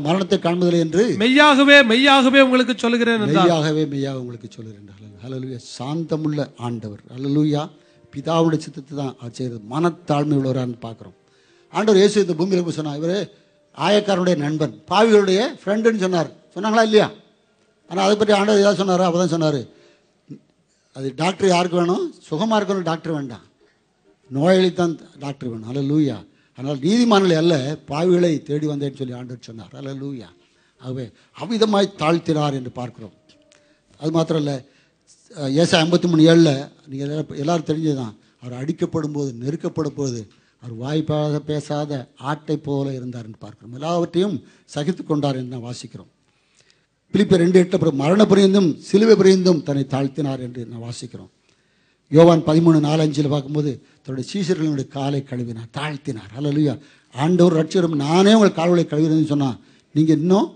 மரணத்தை காண்பதில்லை என்று மெய்யாகவே மெய்யாகவே உங்களுக்கு சொல்லுகிறேன். மெய்யாகவே மெய்யாக உங்களுக்கு சொல்லுகிறேன். ஹல்லேலூயா. சாந்தமுள்ள ஆண்டவர். ஹல்லேலூயா. பிதாவுடைய சித்தத்தை தான் அவர் செய்கிறது. மனத்தாழ்மை உள்ளவரான்னு பார்க்குறோம். ஆண்டவர் இயேசு இந்த பூமியில் சொன்னார், இவர் ஆயக்காரனுடைய நண்பன், பாவிகளுடைய ஃப்ரெண்டுன்னு சொன்னாங்களா இல்லையா? ஆனால் அதை பற்றி ஆண்டவர் ஏதாவது சொன்னாரோ? அப்போ தான் சொன்னார், அது டாக்டர் யாருக்கு வேணும்? சுகமாக இருக்கணும் டாக்டர் வேண்டாம், நோயாளி தான் டாக்டர் வேணும். ஹல்லேலூயா. அதனால் நீதிமான்களை அல்ல பாவிகளை தேடி வந்தேன்னு சொல்லி ஆண்டவர் சொன்னார். ஹல்லேலூயா. ஆகவே அவ்விதமாய் தாழ்த்தினார் என்று பார்க்கிறோம். அது மாத்திரம் இல்லை, ஏசாயா 53:7 நீங்கள் எல்லாரும் தெரிஞ்சதுதான். அவர் அடிக்கப்படும் போது, நெருக்கப்படும் போது அவர் வாய்ப்பாக பேசாத ஆட்டை போல இருந்தார் என்று பார்க்கிறோம். எல்லாவற்றையும் சகித்து கொண்டார் என்று நான் வாசிக்கிறோம். பிலிப்பியர் 2:8 மரண பரியந்தும் சிலுவை பரியந்தும் தன்னை தாழ்த்தினார் என்று நான் வாசிக்கிறோம். யோவான் 13:4-5 பார்க்கும்போது தன்னுடைய சீஷர்களுடைய காலை கழுவினார், தாழ்த்தினார். ஹல்லேலூயா. ஆண்டவர் ரட்சகரும் நானே உங்கள் கால்களை கழுவினேன்னு சொன்னால் நீங்கள் இன்னும்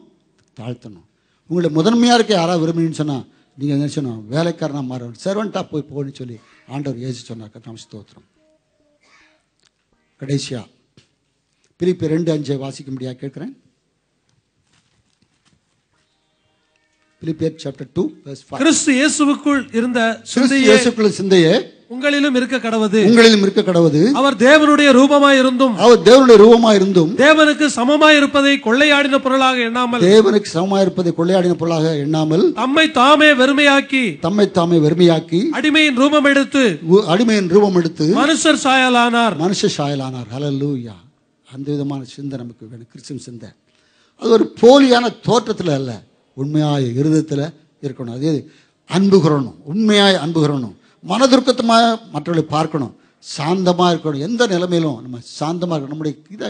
தாழ்த்தணும். உங்களுடைய முதன்மையாக இருக்க யாராவது விரும்பினு சொன்னால் நீங்கள் என்ன சொன்னோம்? வேலைக்காரனாக மாறணும், சர்வெண்ட்டாக போன்னு சொல்லி ஆண்டவர் இயேசு சொன்னார். கர்த்தருக்கு ஸ்தோத்திரம். கடைசியா பிலிப்பியர் 2:5 வாசிக்க முடியாது கேட்கிறேன். பிலிப்பியர் chapter 2 verse 5. கிறிஸ்து இயேசுவுக்குள் இருந்த சிந்தையே உங்களிலும் இருக்க கடவது. அவர் தேவனுடைய ரூபமாய் இருந்தும் தேவனுக்கு சமமாய் இருப்பதை கொள்ளையாடின பொருளாக எண்ணாமல் தம்மை தாமே வெறுமையாக்கி அடிமையின் ரூபம் எடுத்து மனுஷர் சாயலானார். ஹல்லேலூயா. அந்த விதமான சிந்தை நமக்கு வேணும், கிறிஸ்துவின் சிந்தை. அது ஒரு போலியான தோற்றத்தில் அல்ல, உண்மையாய இருதயத்தில் இருக்கணும். அதே அன்பு கூறணும், உண்மையாய் அன்பு கூறணும், மனதுருக்கத்தமாக மற்றவர்களை பார்க்கணும், சாந்தமாக இருக்கணும். எந்த நிலைமையிலும் நம்ம சாந்தமாக இருக்கணும். நம்முடைய இதை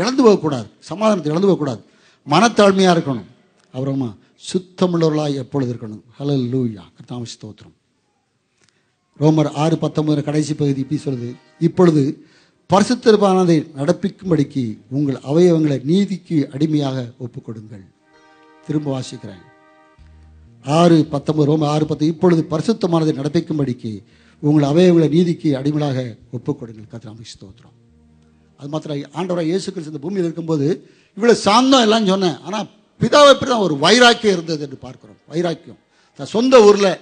இழந்து போகக்கூடாது, சமாதானத்தை இழந்து போகக்கூடாது, மனத்தாழ்மையாக இருக்கணும். அப்புறமா சுத்தமுள்ளவர்களாக எப்பொழுது இருக்கணும். ஹல்லேலூயா. கர்த்தருக்கு ஸ்தோத்திரம். ரோமர் 6:19 கடைசி பகுதி இப்படி சொல்லுது, இப்பொழுது பரிசுத்தமானதை நடப்பிக்கும்படிக்கு உங்கள் அவயவங்களை நீதிக்கு அடிமையாக ஒப்புக்கொடுங்கள். திரும்ப வாசிக்கிறேன். 6:19 ரோமர் 6:10 இப்பொழுது பரிசுத்தமானதை நடப்பிக்கும்படிக்கு உங்கள் அவயவங்களை நீதிக்கு அடிமையாக ஒப்புக்கொடுங்கள். கர்த்தருக்கு ஸ்தோத்திரம். அது மாத்திரம் ஆண்டவராக இயேசு கிறிஸ்து இந்த பூமியில் இருக்கும்போது இவ்வளோ சாந்தம் எல்லாம் சொன்னேன். ஆனால் பிதாவை பற்றி தான் ஒரு வைராக்கியம் இருந்தது என்று பார்க்கிறோம். வைராக்கியம். சொந்த ஊரில்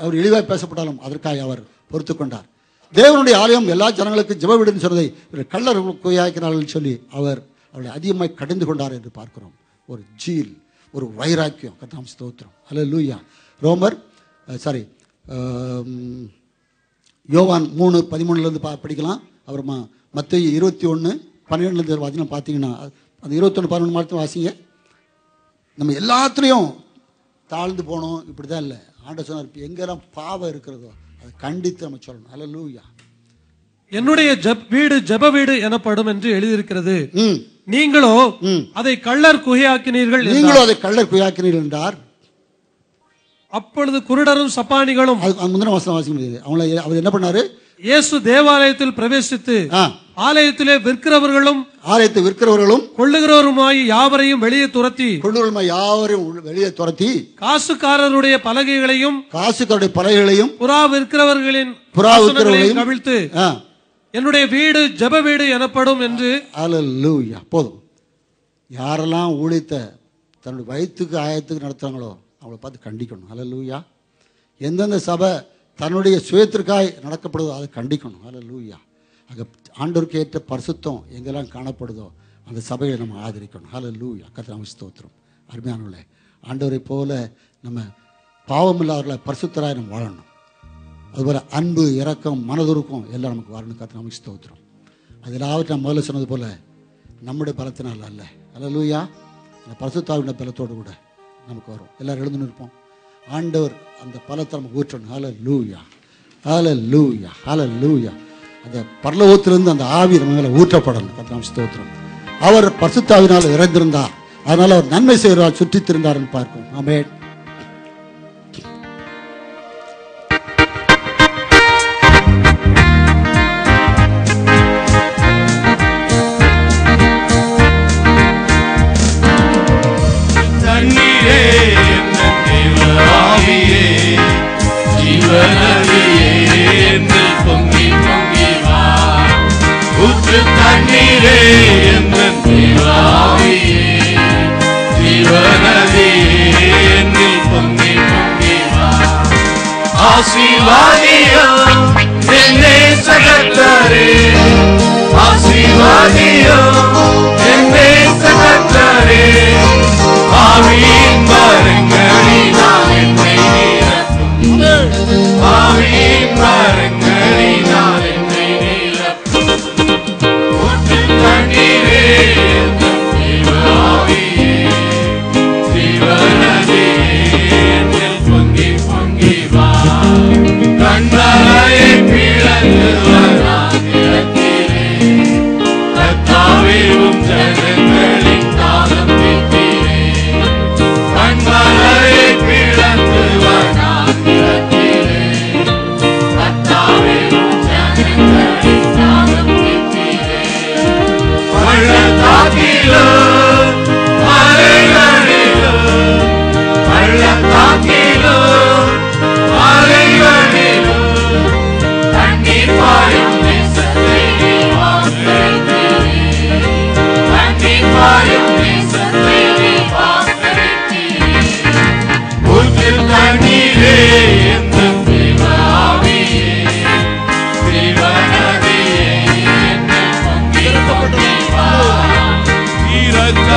அவர் இழிவாக பேசப்பட்டாலும் அதற்காக அவர் பொறுத்து கொண்டார். தேவனுடைய ஆலயம் எல்லா ஜனங்களுக்கும் ஜெப வீடுன்னு சொன்னதை கள்ளர் குயாக்கினார்கள் சொல்லி அவர் அவளை அதிகமாக கடிந்து கொண்டார் என்று பார்க்கிறோம். ஒரு ஜீல், ஒரு வைராக்கியம். கர்த்தருக்கு ஸ்தோத்திரம். ஹல்லேலூயா. யோவான் 3:13 படிக்கலாம். அப்புறமா மத்தேயு 21:12 பார்த்தீங்கன்னா அந்த 21:12 மட்டும் வாசிங்க. நம்ம எல்லாத்துலேயும் தாழ்ந்து போனோம், இப்படி தான் இல்லை. ஆண்டவர் சொன்னார், எங்கெல்லாம் பாவம் இருக்கிறதோ அதை கண்டித்து நம்ம சொல்லணும். ஹல்லேலூயா. என்னுடைய வீடு ஜெப வீடு எனப்படும் என்று எழுதியிருக்கிறது, நீங்களோ அதை கள்ளர் குகையாக்கினீர்கள் என்றார். அப்பொழுது குருடரும் சப்பானிகளும் முந்தின வசனம் வாசிக்க முடியாது. அவர் என்ன பண்ணாரு? இயேசு தேவாலயத்தில் பிரவேசித்து ஆலயத்தை விற்கிறவர்களும் கொள்ளுகிறவருமாய் யாவரையும் வெளியே துரத்தி காசுக்காரருடைய பலகைகளையும் புறா விற்கிறவர்களின் கவிழ்த்து என்னுடைய வீடு ஜெப வீடு எனப்படும் என்று. ஹல்லேலூயா. போதும். யாரெல்லாம் ஊழியத்தை தன்னுடைய வயிற்றுக்கு ஆயத்துக்கு நடத்துறாங்களோ அவங்கள பார்த்து கண்டிக்கணும். ஹல்லேலூயா. எந்தெந்த சபை தன்னுடைய சுயத்திற்காய் நடக்கப்படுதோ அதை கண்டிக்கணும். ஹல்லேலூயா. அங்கே ஆண்டவருக்கு ஏற்ற பரிசுத்தம் எங்கெல்லாம் காணப்படுதோ அந்த சபையை நம்ம ஆதரிக்கணும். ஹல்லேலூயா. கர்த்தருக்கு ஸ்தோத்திரம். அருமையானவர்களே, ஆண்டவரை போல நம்ம பாவமில்லாதவர்களை பரிசுத்தராய் நம்ம வாழணும். அதுபோல் அன்பு, இரக்கம், மனதுருக்கம் எல்லாம் நமக்கு வரணும். கர்த்தருக்கு ஸ்தோத்திரம். அது எல்லாவற்றையும் நான் முதல்ல சொன்னது போல் நம்முடைய பலத்தினால் அல்ல. ஹல்லேலூயா. அந்த பரிசுத்தாவின பலத்தோடு கூட நமக்கு வரும். எல்லாரும் எழுந்து நிற்போம். ஆண்டவர் அந்த பலத்தை நமக்கு ஊற்றணும். ஹல்லேலூயா. ஹல்லேலூயா. ஹல்லேலூயா. அந்த பரலோகத்திலிருந்து அந்த ஆவி நம்ம மேலே ஊற்றப்படணும். கர்த்தருக்கு ஸ்தோத்திரம். அவர் பரிசுத்தாவினால் இறந்திருந்தார், அதனால் அவர் நன்மை செய்கிறார், சுற்றித் திருந்தார் என்று பார்க்கும். ஆமென். தண்ணீரே என்ன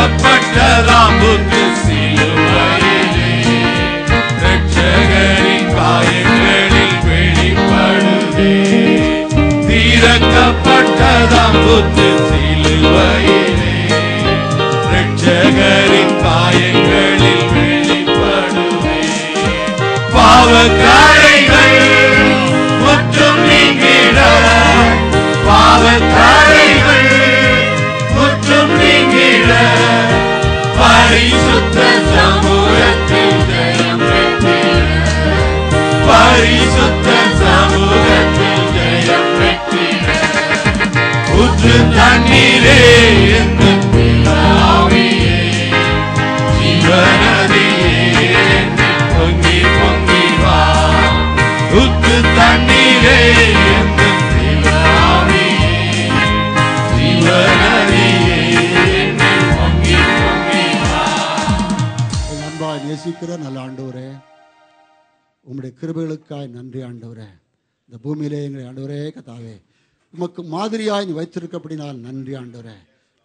தீரக்கப்பட்டதாம் புத்து சிலுவையிலே இரட்சகரின் காயங்களில் வெளிப்படுதே. தீரக்கப்பட்டதாம் புத்து சிலுவையிலே இரட்சகரின் காயங்களில் வெளிப்படுதே. பாவக்கரைகள் முற்றும் நீங்கிட, பாவக்கரைகள் முற்றும் நீங்கிட, பரிசுத்த சமூகத்தில் ஜெயம் பெற்றிட, பரிசுத்த சமூகத்தில் ஜெயம் பெற்றிட. ஊற்று தண்ணீரே என்னும் பிதாவியே, ஜீவநதியே பொங்கி பொங்கி வா. ஊற்று தண்ணீரே என்னும் பிதாவியே, ஜீவநதியே பொங்கி பொங்கி வா. அன்பாய் நேசிக்கிற நல்ல ஆண்டவரே, உம்முடைய கிருபைகளுக்காய் நன்றி ஆண்டவரே. இந்த பூமியிலே எங்களை ஆண்டவரே கர்த்தாவே உமக்கு மாதிரியாய் நீ வைத்திருக்கப்படினால் நன்றி ஆண்டவரே.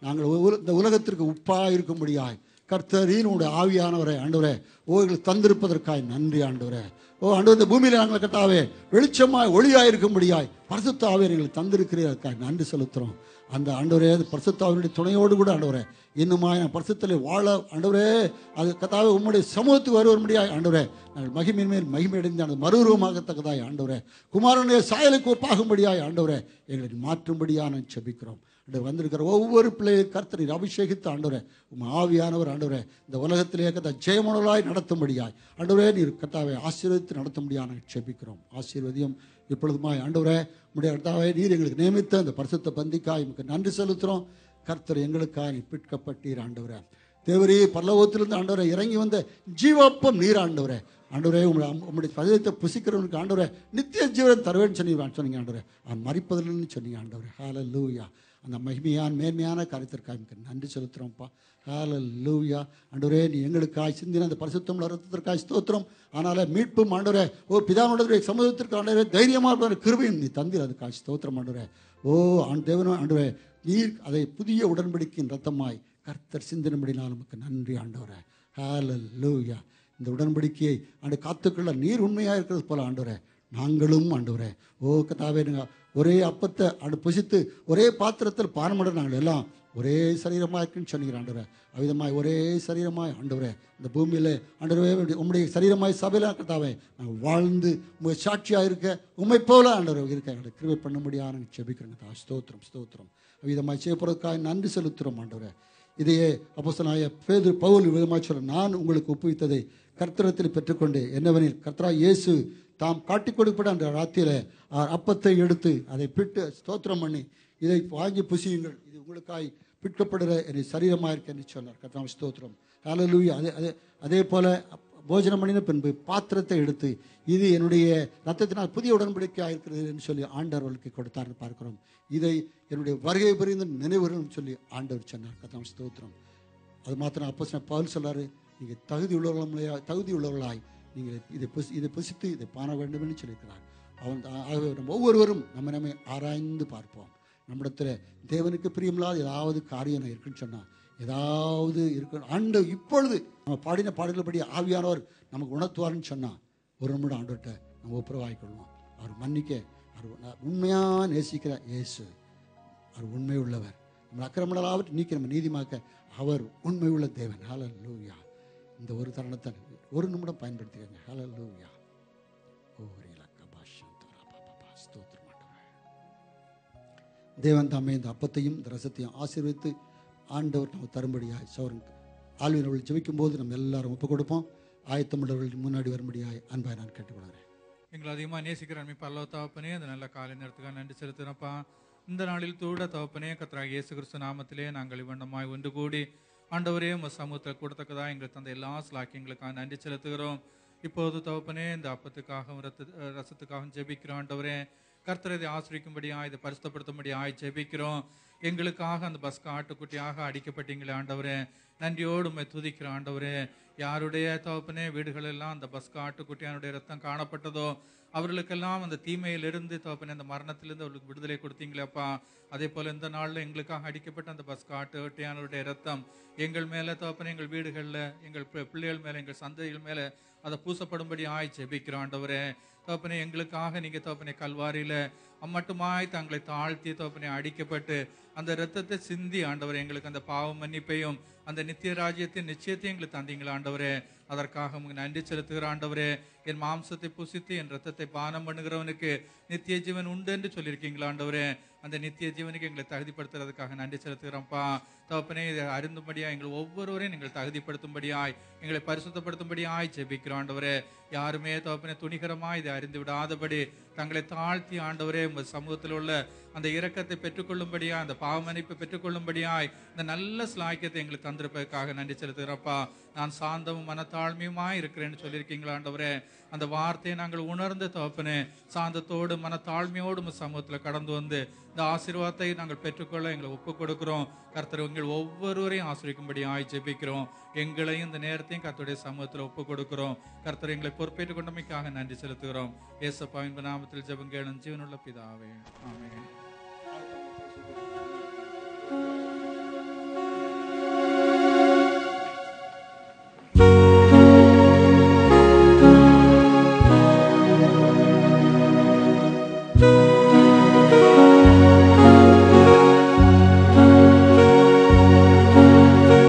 நாங்கள் இந்த உலகத்திற்கு உப்பாக இருக்கும்படியாய் கர்த்தரின் உடைய ஆவியானவரை ஆண்டவரே எங்களுக்கு தந்திருப்பதற்காய் நன்றி ஆண்டவரே. ஆண்டவர் இந்த பூமியில் நாங்கள் கர்த்தாவே வெளிச்சமாய் ஒளியாய் இருக்கும்படியாய் பரிசுத்த ஆவியை எங்களுக்கு தந்திருக்கிறதற்காய் நன்றி செலுத்துகிறோம். அந்த ஆண்டவரே பரிசுத்த ஆவியினுடைய துணையோடு கூட ஆண்டவரே இன்னுமாய் நான் பரிசுத்தலை வாழ ஆண்டவரே அது கர்த்தாவே உம்முடைய சமூகத்துக்கு வரும்படியாய் ஆண்டவரே நாங்கள் மகிமையின் மேல் மகிமை அடைந்து அந்த மறுரூபமாகத்தக்கதாய் ஆண்டவரே குமாரனுடைய சாயலுக்கு ஒப்பாகும்படியாய் ஆண்டவரே எங்களை மாற்றும்படியாக செபிக்கிறோம். வந்திருக்கிற ஒவ்வொரு பிள்ளைகளும் கர்த்தரை அபிஷேகித்த ஆண்டவரே ஆவியானவர் ஆண்டவரே இந்த உலகத்திலே கர்த்தா ஜெயமுனலாய் நடத்தும்படியாய் ஆண்டவரே நீர் கர்த்தாவை ஆசீர்வதித்து நடத்தும்படியாக செபிக்கிறோம். ஆசீர்வதியும் இப்பொழுதுமாய் ஆண்டவரே உடைய கர்த்தாவே நீர் எங்களுக்கு நியமித்த அந்த பரிசுத்த பந்திக்காய் எங்களுக்கு நன்றி செலுத்துகிறோம். கர்த்தர் எங்களுக்காக நீ பிற்கப்பட்டீர் ஆண்டவரே. தேவரே பரலோகத்திலிருந்து ஆண்டவரை இறங்கி வந்த ஜீவப்பம் நீர் ஆண்டவரே. ஆண்டவரே உங்களுடைய சரீரத்தை புசிக்கிறவனுக்கு ஆண்டவரே நித்திய ஜீவன் தருவேன்னு சொன்னீங்க ஆண்டவரே. அவன் மரிப்பதில்லைன்னு சொன்னீங்க ஆண்டவரே. ஹல்லேலூயா. அந்த மகிமையான மேன்மையான காரியத்திற்காக நன்றி செலுத்துகிறோம்ப்பா. ஹல்லேலூயா. ஆண்டவரே நீ எங்களுக்காய் சிந்தின அந்த பரிசுத்தம் ரத்தத்திற்காய் ஸ்தோத்திரம். ஆனால மீட்பும் ஆண்டவரே பிதாவுடைய சமூகத்திற்கு ஆண்டவரே தைரியமாக கிருபையும் நீ தந்தீர் அதுக்காய் ஸ்தோத்திரம் ஆண்டவரே. தேவனும் ஆண்டவரே நீர் அதை புதிய உடன்படிக்கையின் ரத்தமாய் கர்த்தர் சிந்தினபடினால் நமக்கு நன்றி ஆண்டவரே. ஹல்லேலூயா. இந்த உடன்படிக்கையை காத்துக்கொள்ள நீர் உண்மையாக இருக்கிறது போல ஆண்டவரே நாங்களும் ஆண்டவரே கர்த்தாவே ஒரே அப்பத்தை புசித்து ஒரே பாத்திரத்தில் பானமட நாங்கள் எல்லாம் ஒரே சரீரமாக இருக்குன்னு சொன்னீங்க ஆண்டவரே. அவ்விதமாய் ஒரே சரீரமாய் ஆண்டவரே இந்த பூமியில் ஆண்டவரே உம்முடைய சரீரமாய் சபையில் கர்த்தாவே நாங்கள் வாழ்ந்து உங்கள் சாட்சியாக இருக்க உண்மை போல ஆண்டவரை இருக்க எங்களை கிருபை பண்ண முடியாது செபிக்கிறேங்க. ஸ்தோத்திரம் ஸ்தோத்திரம். அவ்விதமாய் செய்யப்படுறதுக்காக நன்றி செலுத்துகிறோம் ஆண்டவரே. இதையே அப்போஸ்தலனாகிய பேதுரு பவுல் விதமாக சொல்ல நான் உங்களுக்கு ஒப்புவித்ததை கர்த்தரத்தில் பெற்றுக்கொண்டு என்னவெனில் கர்த்தராகிய இயேசு தாம் காட்டி கொடுக்கப்பட்ட அந்த ராத்திரியில அப்பத்தை எடுத்து அதை பிட்டு ஸ்தோத்திரம் பண்ணி இதை வாங்கி புசியுங்கள், இது உங்களுக்காய் பிற்கப்படுகிற என்னை சரீரமாக இருக்க என்று சொன்னார். கர்த்தராகிய ஸ்தோத்திரம். ஹல்லேலூயா. அதே போல போஜனம் பண்ணின பின்பு பாத்திரத்தை எடுத்து இது என்னுடைய ரத்தத்தினால் புதிய உடன்படிக்கையாக இருக்கிறது என்று சொல்லி ஆண்டவர்களுக்கு கொடுத்தார்னு பார்க்கிறோம். இதை என்னுடைய வருகை புரிந்து நினைவுகள் சொல்லி ஆண்டவர் சொன்னார். கர்த்தராகிய ஸ்தோத்திரம். அது மாத்திரம் அப்போஸ்தலன் பவுல் சொல்றாரு நீங்கள் தகுதி உள்ளவர்களாய் நீங்கள் இதை புசித்து இதை பான வேண்டும் என்று சொல்லியிருக்கிறார். ஆகவே நம்ம ஒவ்வொருவரும் நம்மை ஆராய்ந்து பார்ப்போம். நம்மிடத்தில் தேவனுக்கு பிரியமில்லாத ஏதாவது காரியம் இருக்குன்னு சொன்னால் ஏதாவது இருக்கு ஆண்டு இப்பொழுது நம்ம பாடின பாடல்படி ஆவியானவர் நமக்கு உணர்த்துவார்னு சொன்னால் ஒரு நிமிடம் ஆண்டவர்கிட்ட நம்ம ஒப்புரவாகிக்கொள்வோம். அவர் மன்னிக்க அவர் உண்மையாக நேசிக்கிற இயேசு அவர் உண்மை உள்ளவர். நம்ம அக்கிரமங்களாவற்றை நீக்கி நம்ம நீதிமாக்க அவர் உண்மை உள்ள தேவன். ஹல்லேலூயா. இந்த ஒரு தருணத்தை ஒரு நிமிடம் பயன்படுத்திக்கங்க. ஹல்லேலூயா. தேவன் தாமே இந்த அப்பத்தையும் இந்த ரசத்தையும் ஆசீர்வதித்து ஆண்டவர் நம்ம தரும்படியாய் சௌரன் ஆழ்வினர்கள் ஜெபிக்கும் போது நம்ம எல்லாரும் ஒப்புக் கொடுப்போம். ஆயத்தமுள்ளவர்கள் முன்னாடி வரும்படியாய் அன்பாய் நான் கேட்டுக்கொள்கிறேன். எங்களை அதிகமாக நேசிக்கிற அன்பு பரலோக தகப்பனே அந்த நல்ல காலை நேரத்துக்காக நன்றி செலுத்துகிறப்பா. இந்த நாளில் கூட தகப்பனே கர்த்தராகிய இயேசு கிறிஸ்து நாமத்திலே நாங்கள் இவ்வண்ணமாய் ஒன்று கூடி ஆண்டவரே உங்கள் சமூகத்தில் கூடத்தக்கதாக எங்களுக்கு தந்த எல்லா ஸ்லாக்கியங்களுக்காக நன்றி செலுத்துகிறோம். இப்போது தகப்பனே இந்த அப்பத்துக்காகவும் ரசத்துக்காகவும் ஜெபிக்கிறோம். ஆண்டவரே கர்த்தரை இதை ஆசிரிக்கும்படியாக இதை பரிசுத்தப்படுத்தும்படியாக ஜெபிக்கிறோம். எங்களுக்காக அந்த பஸ்கா ஆட்டுக்குட்டியாக அடிக்கப்பட்டீங்களே ஆண்டவரே, நன்றியோடு உம்மை துதிக்கிறோம். ஆண்டவரே யாருடைய தகப்பனே வீடுகளெல்லாம் அந்த பஸ்கா ஆட்டுக்குட்டியானுடைய ரத்தம் காணப்பட்டதோ அவர்களுக்கெல்லாம் அந்த தீமையிலிருந்து தகப்பனே அந்த மரணத்திலிருந்து அவர்களுக்கு விடுதலை கொடுத்தீங்களேப்பா. அதே போல இந்த நாளில் எங்களுக்காக அடிக்கப்பட்ட அந்த பஸ்காட்டு வெட்டியானவருடைய ரத்தம் எங்கள் மேல தகப்பனே, எங்கள் வீடுகளில், எங்கள் பிள்ளைகள் மேல, எங்கள் சந்ததிகள் மேல அதை பூசப்படும்படி ஜெபிக்கிறோம் ஆண்டவரே. தகப்பனே, எங்களுக்காக நீங்க தகப்பனே கல்வாரியில அம்மட்டுமாய் தங்களை தாழ்த்தி தகப்பனே அடிக்கப்பட்டு அந்த இரத்தத்தை சிந்தி ஆண்டவரே எங்களுக்கு அந்த பாவ மன்னிப்பையும் அந்த நித்திய ராஜ்யத்தின் நிச்சயத்தையும் எங்களுக்கு தந்தீங்களா ஆண்டவரே. அதற்காக உங்களுக்கு நன்றி செலுத்துகிற ஆண்டவரே. என் மாம்சத்தை புசித்து என் ரத்தத்தை பானம் பண்ணுகிறவனுக்கு நித்திய ஜீவன் உண்டு என்று சொல்லியிருக்கீங்களா ஆண்டவரே. அந்த நித்திய ஜீவனுக்கு எங்களை தகுதிப்படுத்துறதுக்காக நன்றி செலுத்துகிறோம்ப்பா. தகப்பனே, இதை அருந்தும்படியாய் எங்கள் ஒவ்வொருவரையும் நீங்கள் தகுதிப்படுத்தும்படியாய், எங்களை பரிசுத்தப்படுத்தும்படியாய் ஜெபிக்கிறோம் ஆண்டவரே. யாருமே தகப்பனே துணிகரமாய் இதை அறிந்து விடாதபடி தங்களை தாழ்த்தி ஆண்டவரே உங்கள் சமூகத்தில் உள்ள அந்த இரக்கத்தை பெற்றுக்கொள்ளும்படியா, அந்த பாவமன்னிப்பை பெற்றுக்கொள்ளும்படியாய் இந்த நல்ல ஸ்லாக்கியத்தை எங்களுக்கு தந்திருப்பதற்காக நன்றி செலுத்துகிறப்பா. நான் சாந்தமும் மனத்தாழ்மையுமாய் இருக்கிறேன்னு சொல்லியிருக்கீங்களா ஆண்டவரே. அந்த வார்த்தையை நாங்கள் உணர்ந்து தகப்பனே சாந்தத்தோடு மனத்தாழ்மையோடு சமூகத்தில் கடந்து வந்து இந்த ஆசீர்வாதத்தை நாங்கள் பெற்றுக்கொள்ள எங்களை ஒப்புக் கொடுக்கிறோம். கர்த்தர் எங்கள் ஒவ்வொருவரையும் ஆசீர்வதிக்கும்படி ஜெபிக்கிறோம். எங்களையும் இந்த நேரத்தையும் கர்த்தருடைய சமூகத்தில் ஒப்புக் கொடுக்கிறோம். கர்த்தர் எங்களை பொறுப்பேற்றுக் கொண்டமைக்காக நன்றி செலுத்துகிறோம். இயேசுவின் நாமத்தில் ஜெபம் கேளும் ஜீவனுள்ள பிதாவே, ஆமென்.